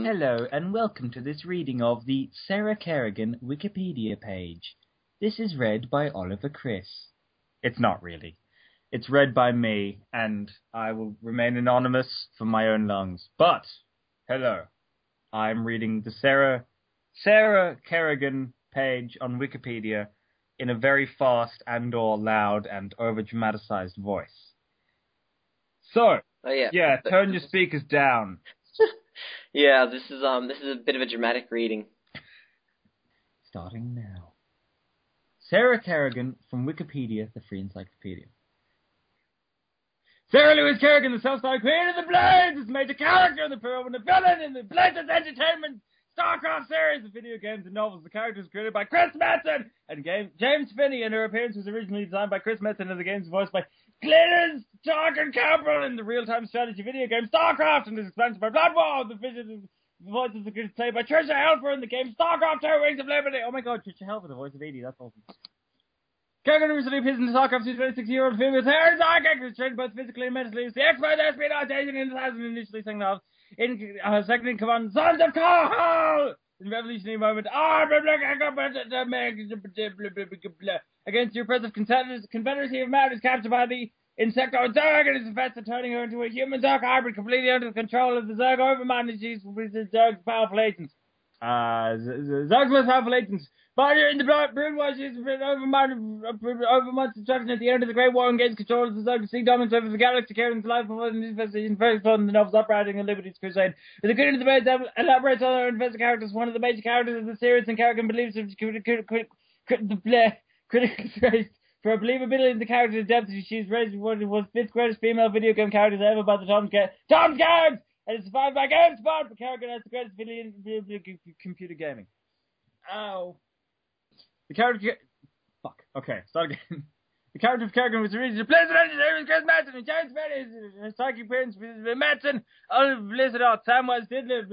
Hello, and welcome to this reading of the Sarah Kerrigan Wikipedia page. This is read by Oliver Chris. It's not really. It's read by me, and I will remain anonymous for my own lungs. But, hello, I'm reading the Sarah Kerrigan page on Wikipedia in a very fast and or loud and over-dramatized voice. So, turn your speakers down. Yeah, this is a bit of a dramatic reading. Starting now. Sarah Kerrigan from Wikipedia, the free encyclopedia. Sarah Louise Kerrigan, the self-styled queen of the Blades, is a major character in the film and a villain in the Blades Entertainment Starcraft series of video games and novels. The character was created by Chris Metzen and James Finney, and her appearance was originally designed by Chris Metzen, and the game was voiced by Glynis Tarkin Campbell in the real-time strategy video game Starcraft, and is expansion by Bloodwall. The voices are played by Trisha Helfer in the game Starcraft II: Wings of Liberty. Oh my god, Trisha Helfer, the voice of Edie, that's awesome. Kerrigan recently appears in the Starcraft II 26-year-old female hair and psychic, who's trained both physically and mentally. Is the expert espionage agent in the house, and initially sang off in second in command, Sons of Kahal! In revolutionary moment, against your oppressive Confederacy of Man is captured by the Insecto Zerg and is infested, turning her into a human Zerg hybrid completely under the control of the Zerg Overman, and she's with the Zerg's powerful agents. Zerg's most powerful agents. But in the Broodwatch, she's been Overman's destruction at the end of the Great War and gains control of the Zerg sea dominance over the galaxy, carrying the life of an investigation first on the novel's uprising and Liberty's crusade. With the good of the Blades elaborates on her investor characters, one of the major characters of the series, and Kerrigan believes critics raised for her believability in the character's depth. She's raised one of the fifth greatest female video game characters ever by the Tom Games, and it's survived by GameSpot, but Kerrigan has the greatest video computer gaming. Ow. The character... Fuck. Okay, start again. The character of Kerrigan was originally a pleasant engineer, Chris Metzen, and James Finney, his psychic parents, Metzen, Oliver Blizzard, Samwise Diddler.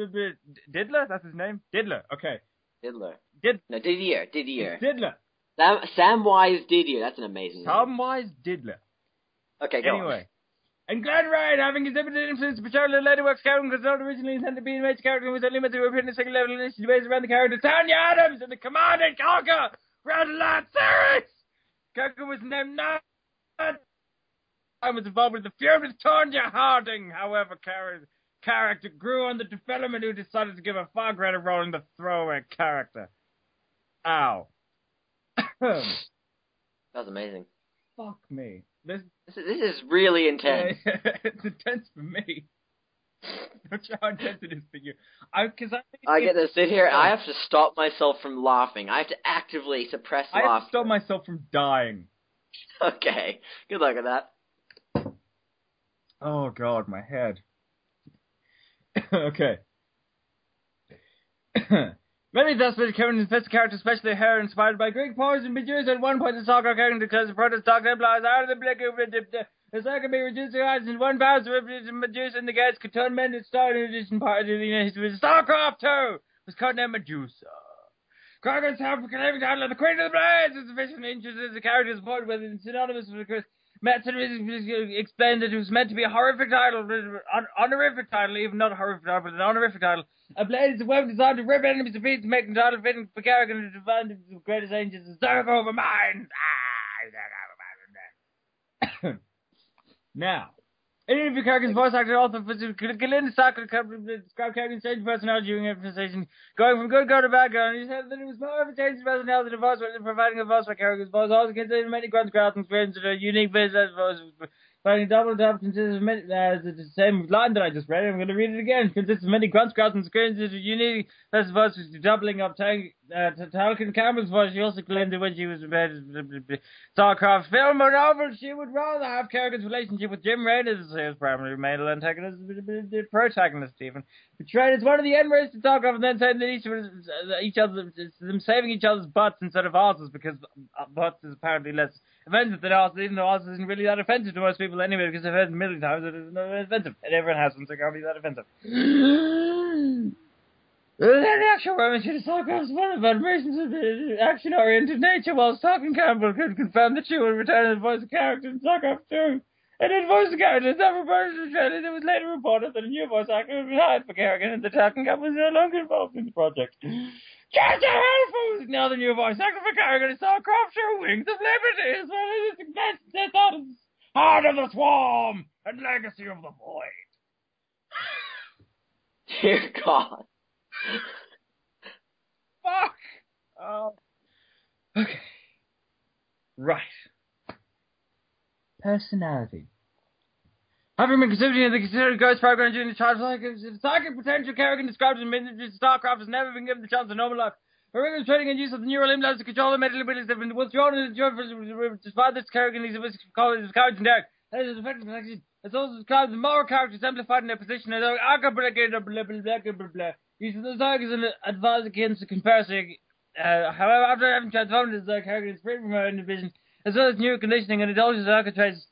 Diddler? That's his name? Diddler, okay. Diddler. Didier. Diddler. Samwise Didier, that's an amazing name. Samwise Diddler. Okay, go Anyway. And Glenn Ryan, having exhibited influence in Patrol and Ladyworks, Kerrigan was not originally intended to be a major character and was only meant to appear in a second level initiative based around the character Tanya Adams in the Command & Conquer Red series. Kerrigan was named I was involved with the feud with Tanya Harding. However, character grew on the development who decided to give a far greater role in the throwaway character. Ow. That was amazing. Fuck me. This is really intense. It's intense for me. Not sure how intense it is for you. I get to sit here. I have to stop myself from laughing. I have to actively suppress laughter. I have to stop myself from dying. Okay. Good luck with that. Oh god, my head. Okay. Many thus with Kerrigan's best characters, especially her, inspired by Greek poets and Medusa. At one point, the Starcraft Kerrigan declares the protest Dark Templars out of the blick of the Zerg can be reduced to eyes in one power, so Medusa and the guys could turn men to star in addition part of the history of Starcraft II was codenamed Medusa. Kerrigan's self-proclaimed title of the Queen of the Blades is sufficiently interested as the character's void, whether it's synonymous with Chris Metzen explained that it was meant to be a horrific title, honorific title, even not a horrific title, but an honorific title. A blade is a weapon designed to rip enemies to pieces, making the title fitting for Kerrigan to define the greatest angels as Zerg over minds. Now, any of your Kerrigan's voice actor also Glynis Tarkin described Kerrigan's change of personality during her presentation, going from good girl to bad girl, and he said that it was more of a change of personality than a voice, providing a voice for Kerrigan's voice. Also considered many grants and experience that are unique business voice. Finding double tap consists of many, the same line that I just read. I'm going to read it again. Consists of many grunts, growls, and screams. It's a unique voice, doubling up Talcon Campbell's voice. She also claimed that when she was Starcraft film or novel, she would rather have Kerrigan's relationship with Jim Rain as his primary male antagonist, the protagonist even. Portrayed as one of the N-rays to Starcraft, and then saying that each other, them saving each other's butts instead of asses, because butts is apparently less offensive than asses, even though asses isn't really that offensive to most people anyway, because I've heard a million times that it's not offensive, and everyone has one, so it can't be that offensive. Then the actual romance of Starcraft's one of admirations of the action-oriented nature, while Talcon Campbell could confirm that she will return as the voice of character in Starcraft II. And it voiced the character several versions of trailers. It was later reported that a new voice actor had been hired for Kerrigan, and the Talking Cap was no longer involved in the project. Just a handful is now the new voice actor for Kerrigan in Starcraft II, Wings of Liberty, as well as its advanced out of Heart of the Swarm and Legacy of the Void. Dear God. Fuck! Oh. Okay. Right. Personality. Having been contributing to the considered ghost program during the child's life, the psychic potential Kerrigan describes in Starcraft has never been given the chance of normal life. Her rigorous training and use of the neural implants to control the mental abilities have been withdrawn and despite this Kerrigan is courage and dark. That is effective protection. It's also described the moral character exemplified in their position as using the Zerg as an advisor against the conspiracy. However, after having transformed the Zerg, Kerrigan is free from her own division, as well as new conditioning and indulges Zerg traits.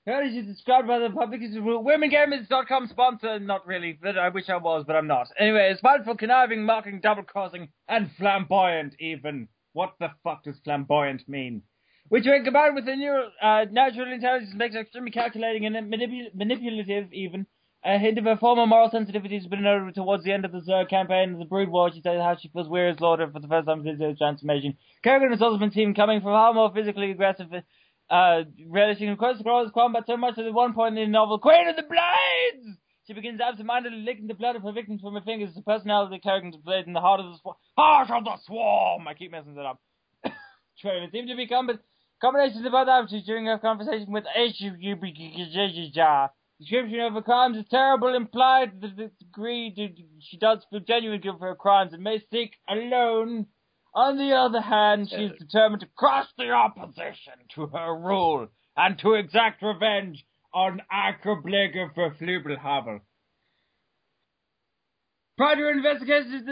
How is described by the public as WomenGamers.com sponsor? Not really, but I wish I was, but I'm not. Anyway, spiteful, conniving, mocking, double-crossing, and flamboyant even. What the fuck does flamboyant mean? Which when combined with the natural intelligence makes her extremely calculating and manipulative even. A hint of her former moral sensitivity has been noted towards the end of the Zerg campaign of the Brood War. She says how she feels weary as Lord for the first time since her transformation. Kerrigan has also been seen coming from far more physically aggressive, relishing close combat so much that at one point in the novel, Queen of the Blades! She begins absent-mindedly licking the blood of her victims from her fingers. The personality of Kerrigan displayed in the Heart of the Swarm! I keep messing that up. Trailer seemed to be combinations of other attitudes during her conversation with Description of her crimes is terrible, implied the degree she does feel genuine guilt for her crimes and may seek alone. On the other hand, she is determined to crush the opposition to her rule and to exact revenge on Ackerbliger for Flügelhaber. Prior to her investigation,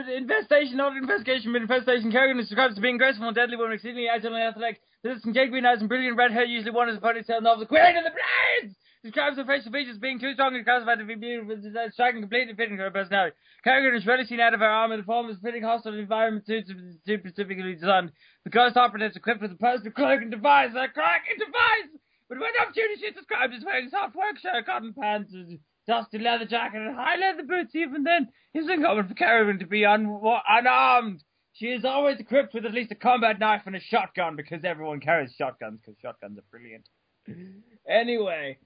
Kerrigan is described as being graceful and deadly woman, exceedingly agile and athletic. This Kerrigan eyes and brilliant red hair usually worn as a ponytail novel. The Queen of the Blades! Describes her facial features being too strongly classified to be beautiful, striking completely fitting to her personality. Kerrigan is rarely seen out of her armor in the form of fitting hostile environment suits specifically designed. The ghost operator is equipped with a personal cloaking device, But when opportunity, she is described as wearing soft work shirt, cotton pants, dusty leather jacket, and high leather boots. Even then, it's uncommon for Kerrigan to be unarmed. She is always equipped with at least a combat knife and a shotgun, because everyone carries shotguns, because shotguns are brilliant. Anyway,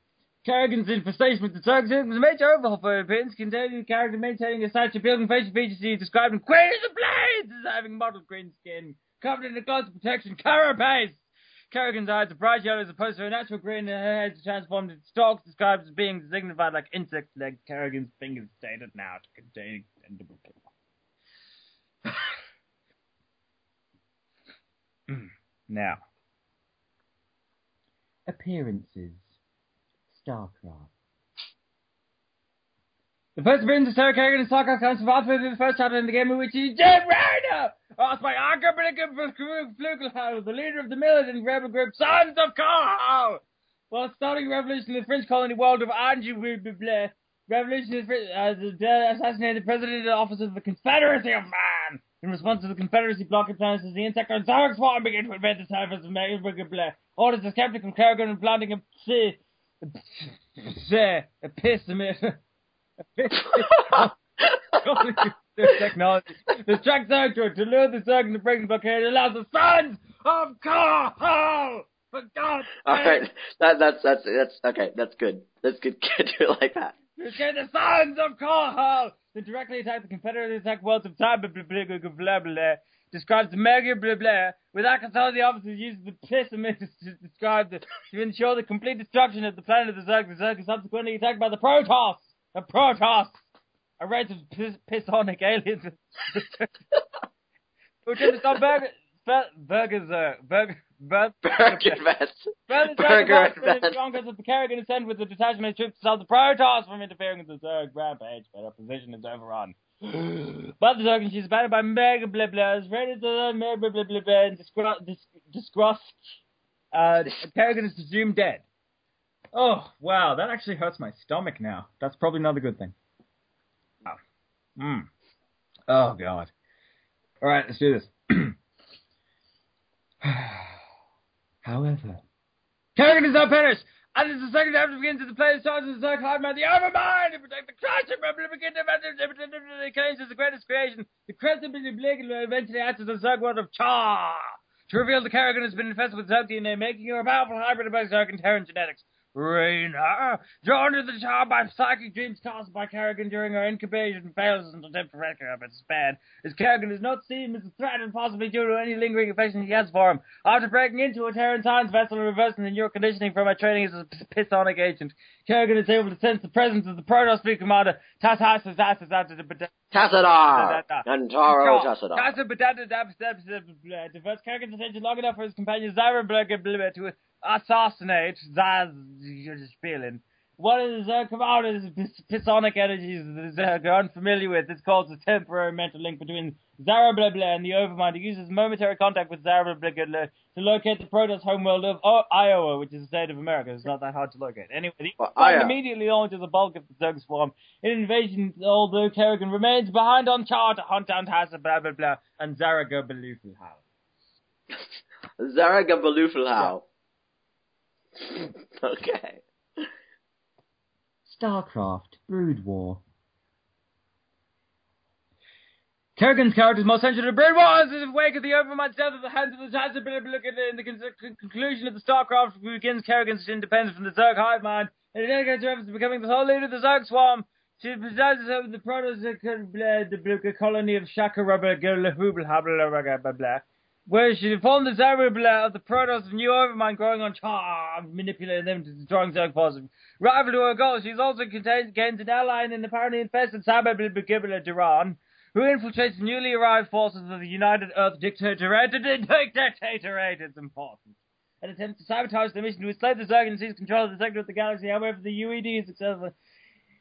Kerrigan's infestation with the Zerg was a major overhaul for her appearance, containing the character maintaining a such appealing facial features. She described in Queen of the Blades as having mottled green skin, covered in a gloss of protection, carapace. Kerrigan's eyes are bright yellow as opposed to her natural green, and her head is transformed into stalks, described as being signified like insect legs. Kerrigan's fingers stated now to contain extendable claw. Now, appearances. Starcraft. The first appearance of Sarah Kerrigan in Starcraft comes from halfway through the first chapter in the game in which she is Jet Rider! Asked by Flügelhaber, the leader of the militant rebel group Sons of Carl! While starting a revolution in the French colony world of Anjou, revolution assassinated the president of the office of the Confederacy of Man! In response to the Confederacy blockade plans as the insect and Zerg swarm begin to invade the surface of Blair. Orders the skeptical Kerrigan and planting a technology. The track Zerg to lure the Zerg into breaking blockade allows the Sons of Carl! For God's sake! Alright, that's okay, that's good. That's good. Can't do it like that. Okay, the Sons of Carl! To directly attack the Confederate attack worlds of time, describes the mega blah blah. With Arkansas, the officers use the pessimist to describe to ensure the complete destruction of the planet of the Zerg. The Zerg is subsequently attacked by the Protoss! A race of pissonic aliens. Who tend to stop Burger Congress of the Kerrigan is sent with the detachment of troops to stop the Protoss from interfering with the Zerg rampage, but her position is overrun. But the Zerg, she's battered by mega blah blahs, ready to learn mega blah blah blah, and disgust. Kerrigan is presumed dead. Oh, wow, that actually hurts my stomach now. That's probably not a good thing. Oh, oh God. Alright, let's do this. However, Kerrigan is now perished. And as the second chapter begins, the player starts as the Zerg Hardman, the Overmind, to protect the Crash and begin to claims as the greatest creation. The crest of the Blake will eventually answer the Zerg world of Cha. To reveal the Kerrigan has been infested with Zerg DNA, making her a powerful hybrid of Zerg and Terran genetics. Raina, drawn to the Cha by psychic dreams caused by Kerrigan during her incubation, fails in attempt to rescue her, but it's bad, as Kerrigan is not seen as a threat and possibly due to any lingering affection he has for him. After breaking into a Terran science vessel and reversing the neural conditioning from her training as a psionic agent, Kerrigan is able to sense the presence of the Protoss fleet commander, Tassadar and Taro Tassadar. Diverts Kerrigan's attention long enough for his companion Zyra to assassinate Zaz Spielin. One of the Zerg commanders psionic energies the Zerg are unfamiliar with. This causes a temporary mental link between Zara and the Overmind. He uses momentary contact with Zara to locate the Protoss homeworld of Iowa, which is the state of America. It's not that hard to locate. Anyway, the Overmind immediately launches a bulk of the Zerg swarm in invasion, although Kerrigan remains behind on Char to hunt down Hassa and Zaraga Balufalhau. Zaraga Balufalhau. Okay. Starcraft, Brood War. Kerrigan's character is most central to Brood War. As in the wake of the Overmind's death at the hands of the Tassadar, in the conclusion of the Starcraft begins Kerrigan's independence from the Zerg hive mind, and it dedicates her efforts to becoming the sole leader of the Zerg swarm. She presides over the Protoss colony of Shakarabba, where she formed the Zarabla of the Protoss of New Overmind growing on Char, manipulating them to destroying Zerg forces. Rival to her goal, she's also gained an ally in the apparently infested Sababla Duran, who infiltrates the newly arrived forces of the United Earth Dictatorate. It's important. An attempt to sabotage the mission to enslave the Zerg and seize control of the sector of the galaxy. However, the UED is successful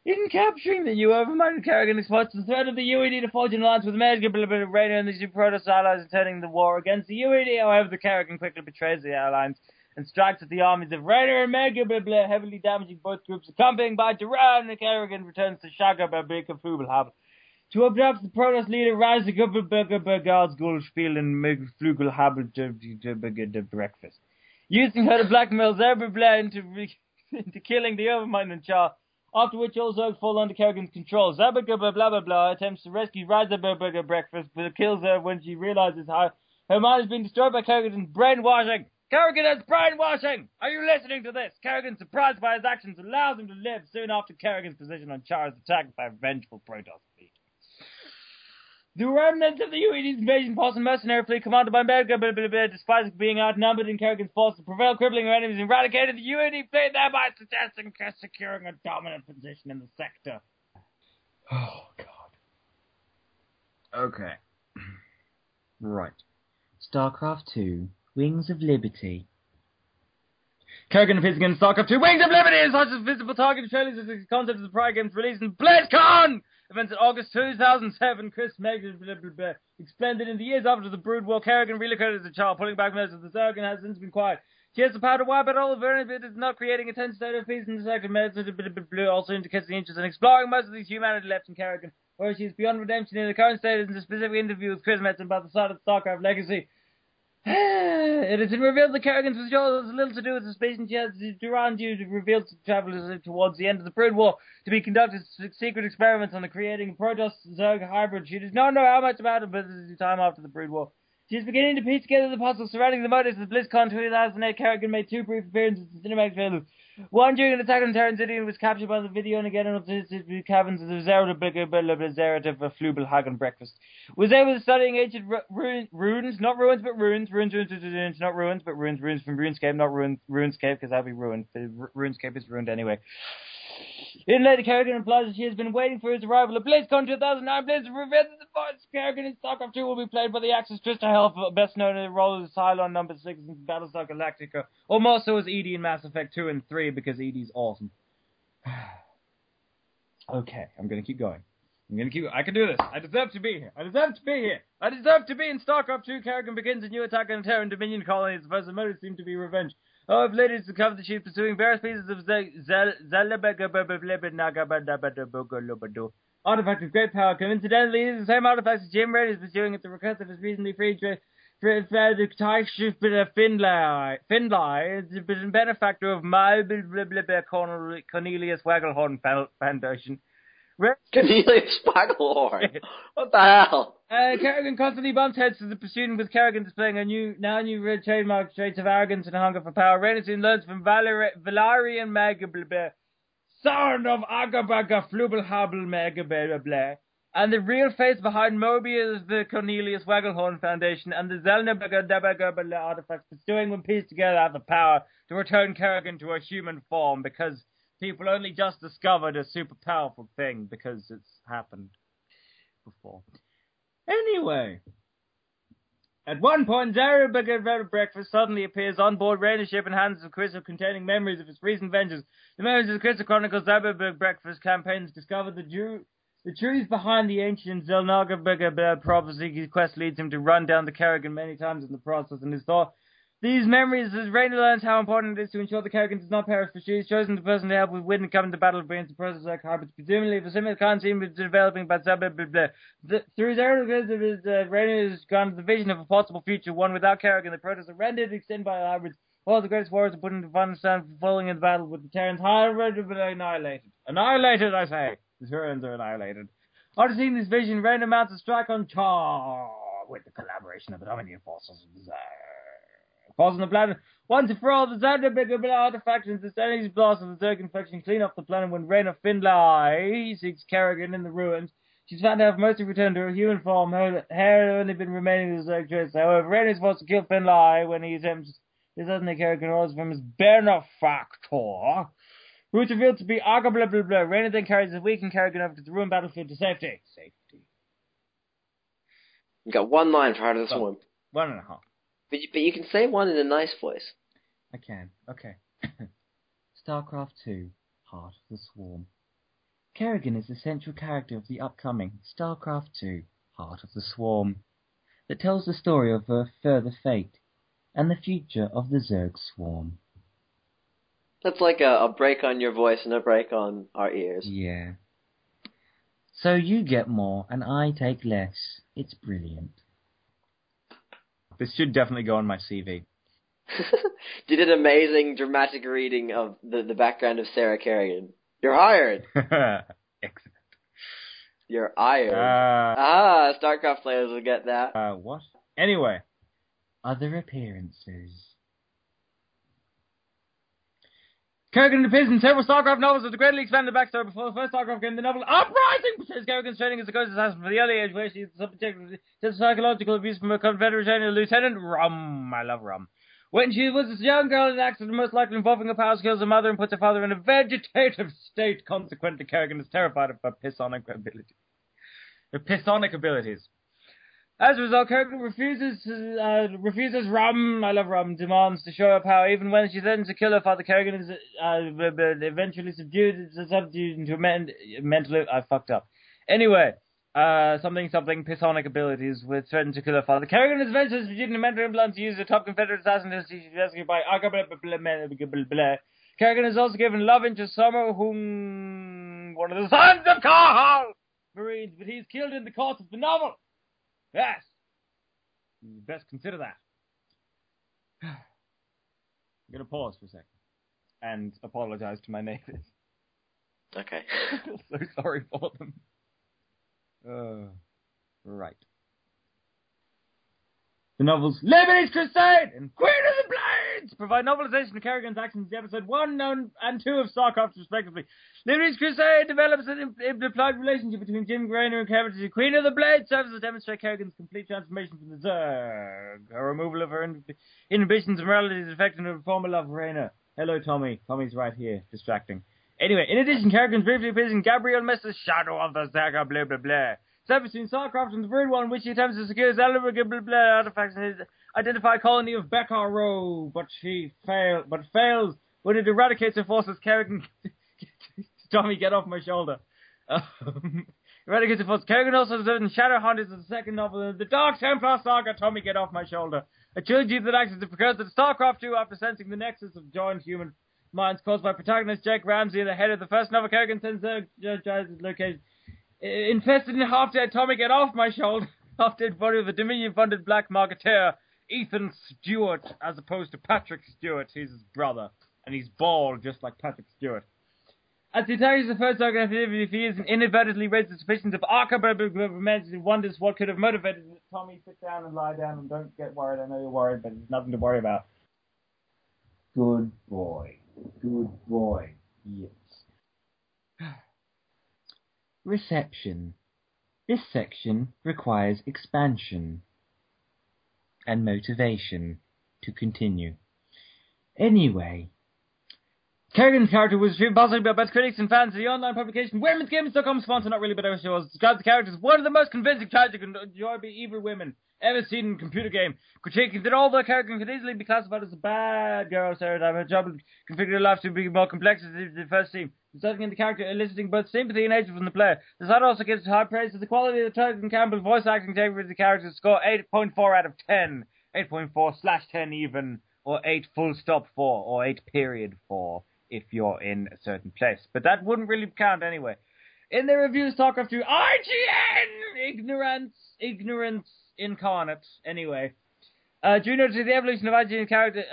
in capturing the New Overmind. Kerrigan exploits the threat of the UED to forge an alliance with Raina and the two Protoss allies and turning the war against the UED. However, the Kerrigan quickly betrays the alliance and strikes at the armies of Raina and heavily damaging both groups. Accompanied by Duran, the Kerrigan returns to Shaka Flugelhab to abduct the Protoss leader Reisegubberbergard's Gulspiel and Flugelhab to breakfast. Using her to blackmail Zerbubla into killing the Overmind and Char, after which all Zerg fall under Kerrigan's control. Zabaga attempts to rescue Reiserberger breakfast, but kills her when she realizes how her mind has been destroyed by Kerrigan's brainwashing. Kerrigan has brainwashing! Are you listening to this? Kerrigan, surprised by his actions, allows him to live soon after Kerrigan's position on Char is attacked by a vengeful Protoss fleet. The remnants of the UED's invasion force and mercenary fleet commanded by despite being outnumbered in Kerrigan's forces, prevail, crippling her enemies, and eradicated the UED fleet, thereby suggesting securing a dominant position in the sector. Oh, God. Okay. Right. Starcraft II, Wings of Liberty. Kerrigan appears again in Starcraft II, Wings of Liberty, is such as visible target trailers as the concept of the prior games released in BlizzCon! Events in August 2007, Chris Megan expanded in the years after the Brood War. Kerrigan relocated as a child, pulling back most of the Zerg and has since been quiet. She has the power to wipe out all of her enemies, but is not creating a tense state of peace in the sector. Blue also indicates the interest in exploring most of these humanity left in Kerrigan, where she is beyond redemption in the current state. In a specific interview with Chris Metzen about the start of the Starcraft legacy, it has been revealed that Kerrigan's withdrawal has little to do with the suspicion she has Duran due to revealed to travel towards the end of the Brood War to be conducted secret experiments on the creating a Protoss Zerg hybrid. She does not know how much about it, but this is time after the Brood War. She is beginning to piece together the puzzle surrounding the motives of BlizzCon 2008. Kerrigan made two brief appearances in cinematic trailers. One during an attack on Terran City and was captured by the video, and again in the cabins of the Zerata for Flubelhagen breakfast. Was able to studying ancient runes, not ruins, but runes, not ruins, but runes from RuneScape, not RuneScape, because that'd be ruined. RuneScape is ruined anyway. In later, Kerrigan implies that she has been waiting for his arrival at BlizzCon 2009. Blizzard revealed that the voice of Kerrigan in Starcraft II will be played by the actress Trista Helfer, best known in the role as Cylon number 6 in Battlestar Galactica, or more so as Edie in Mass Effect 2 and 3, because Edie's awesome. Okay, I'm gonna keep going. I can do this. I deserve to be here. I deserve to be in Starcraft II. Kerrigan begins a new attack on Terran Dominion colonies. The first motive seemed to be revenge. However, later it's discovered that she is pursuing various pieces of artifact of great power. Coincidentally, it is the same artifact that Jim Red is pursuing at the request of his recently freed the Teichschiff Finlay is a benefactor of my Cornelius Wagelhorn Foundation. Cornelius Wagelhorn? What the hell? Kerrigan constantly bumps heads to the pursuit, with Kerrigan displaying new trademark traits of arrogance and hunger for power. Rhaena soon learns from Valarian Magablebe, son of Agabaga Flubelhabel Magablebe, and the real face behind Mobius, the Cornelius Wagelhorn Foundation, and the Zelnabaga artifacts pursuing when pieced together have the power to return Kerrigan to a human form, because people only just discovered a super powerful thing because it's happened before. Anyway, at one point, Zara Breakfast suddenly appears on board Rhaena's ship and hands of crystal containing memories of its recent ventures. The memories of the Crystal Chronicles Zara Breakfast campaigns discover the truth behind the ancient Zelnaga prophecy. Quest leads him to run down the Kerrigan many times in the process, and his thought. These memories, as Rhaena learns how important it is to ensure the Kerrigan does not perish, for she is chosen the person to help with Win and come into battle against the process like halbrd. Presumably, if a similar concept is developing by through Zara, Rhaena has granted the vision of a possible future, one without Kerrigan. The protest are rendered, extended by halbrds. All the greatest warriors are put into fun stand for falling in the battle with the Terrans. Halbrd have been annihilated. Annihilated, I say. The Terrans are annihilated. After seeing this vision, Rhaena mounts a strike on Char with the collaboration of the Dominion forces of Zara. Pause on the planet. Once and for all, the Zandabig artifacts and the Stanley's blast of the Zerg infection clean off the planet when Rhaena Finlay seeks Kerrigan in the ruins. She's found to have mostly returned to her human form. Her hair had only been remaining as Zerg traits. However, Rhaena is forced to kill Finlay when he attempts to suddenly Kerrigan orders from his benefactor, who is revealed to be Aga blah blah blah. Rhaena then carries the weakened Kerrigan over to the ruined battlefield to safety. You got one line for Heart of the Swarm. 1.5. But you can say one in a nice voice. I can. Okay. Starcraft II, Heart of the Swarm. Kerrigan is the central character of the upcoming Starcraft II, Heart of the Swarm, that tells the story of her further fate and the future of the Zerg Swarm. That's like a break on your voice and a break on our ears. Yeah. So you get more and I take less. It's brilliant. This should definitely go on my CV. You did an amazing dramatic reading of the background of Sarah Kerrigan. You're hired. Excellent. You're hired. StarCraft players will get that. What? Anyway. Other appearances. Kerrigan appears in several StarCraft novels with a greatly expanded backstory. Before the first StarCraft game, the novel Uprising portrays Kerrigan's training as a ghost assassin for the early age, where she is subject to psychological abuse from her Confederate trainer, Lieutenant Rum. I love Rum. When she was a young girl, an accident most likely involving her powers kills her mother and puts her father in a vegetative state. Consequently, Kerrigan is terrified of her psionic abilities. Her psionic abilities. As a result, Kerrigan refuses Rum, I love Rum, demands to show her power. Even when she threatens to kill her father, Kerrigan is eventually subdued into a mental... I fucked up. Anyway, something, psionic abilities with threatened to kill her father. Kerrigan is eventually subdued into mental implants to use a top Confederate assassin to be rescued by Kerrigan is also given love interest Summer, whom one of the sons of Carl Marines, but he's killed in the course of the novel. Yes. You best consider that. I'm going to pause for a second and apologize to my neighbors. Okay. So sorry for them. Right. The novels Liberty's Crusade and Queen of the Blades provide novelization of Kerrigan's actions in episode 1 and 2 of StarCraft, respectively. Liberty's Crusade develops an implied relationship between Jim Grainer and Kerrigan. Queen of the Blades serves to demonstrate Kerrigan's complete transformation from the Zerg. Her removal of her inhibitions and morality is affecting her former love for Raina. Hello, Tommy. Tommy's right here, distracting. Anyway, in addition, Kerrigan briefly appears in Gabriel Messer's Shadow of the Zerg, blah, blah, blah. Step between StarCraft and the Brood One, which he attempts to secure his artifacts in his identified colony of Beccaro, but fails when it eradicates her forces. Kerrigan, Tommy, get off my shoulder. Eradicates her forces. Kerrigan also serves in Shadowhunters, the second novel in the Dark Templar Saga. Tommy, get off my shoulder. A trilogy that acts as the precursor to StarCraft II after sensing the nexus of joined human minds caused by protagonist Jake Ramsey, the head of the first novel. Kerrigan sends their location. Infested in half-dead Tommy, get off my shoulder. Half-dead body of a Dominion-funded black marketeer Ethan Stewart as opposed to Patrick Stewart. He's his brother, and he's bald just like Patrick Stewart. As he targets the first target, if he is inadvertently raised the suspicions of Arca, but wonders what could have motivated it. Tommy, sit down and lie down and don't get worried. I know you're worried, but there's nothing to worry about. Good boy. Good boy. Yes. Reception. This section requires expansion and motivation to continue. Anyway, Kerrigan's character was reviewed positively by both critics and fans of the online publication Women'sGaming.com sponsor, not really, but I wish it was. Described the character as one of the most convincing, tragic, and enjoyable evil women ever seen in a computer game. Critiquing that although Kerrigan could easily be classified as a bad girl stereotype, her job configured her life to be more complex as the first team, resulting in the character eliciting both sympathy and hatred from the player. The site also gives high praise to the quality of the Kerrigan Campbell voice acting, taking the character score 8.4 out of 10, 8.4/10 even, or 8 full stop 4, or 8 period 4. If you're in a certain place. But that wouldn't really count anyway. In their reviews, Starcraft II, IGN! Ignorance incarnate. Anyway. Due to the evolution of IGN's character,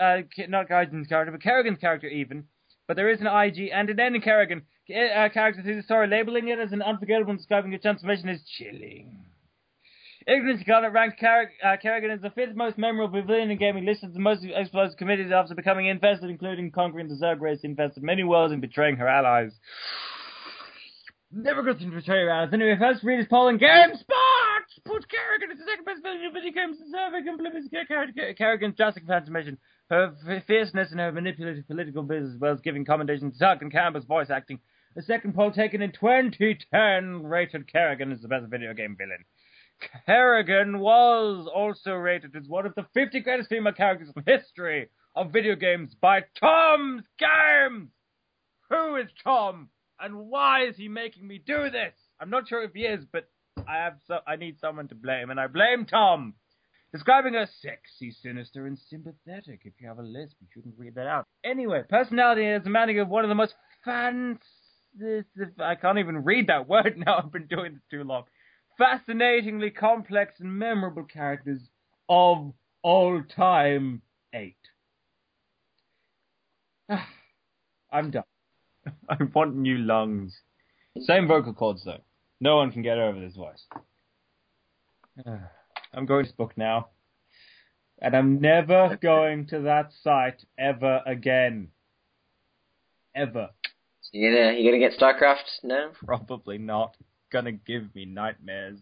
not IGN's character, but Kerrigan's character even. But there is an IG and an N in Kerrigan. Character through the story, labeling it as an unforgettable and describing its transformation as chilling. Ignorance Incarnate ranked Kerrigan as the 5th most memorable villain in gaming, listed as the most exploits committed after becoming infested, including conquering the Zerg race, infested many worlds and betraying her allies. Never got to betray her allies. Anyway, first read his poll in GameSpot! Put Kerrigan as the second best villain in video games, deserving compliments Kerrigan's drastic transformation, her fierceness and her manipulative political business, as well as giving commendation to Tuck and Campbell's voice acting. The second poll taken in 2010 rated Kerrigan as the best video game villain. Kerrigan was also rated as one of the 50 greatest female characters in history of video games by Tom's Games! Who is Tom? And why is he making me do this? I'm not sure if he is, but I need someone to blame, and I blame Tom. Describing her sexy, sinister, and sympathetic. If you have a lisp, you shouldn't read that out. Anyway, personality is demanding of one of the most I can't even read that word now, I've been doing it too long. Fascinatingly complex and memorable characters of all time. 8. I'm done. I want new lungs. Same vocal cords though. No one can get over this voice. I'm going to this book now. And I'm never going to that site ever again. Ever. You gonna get StarCraft now? Probably not. Gonna give me nightmares.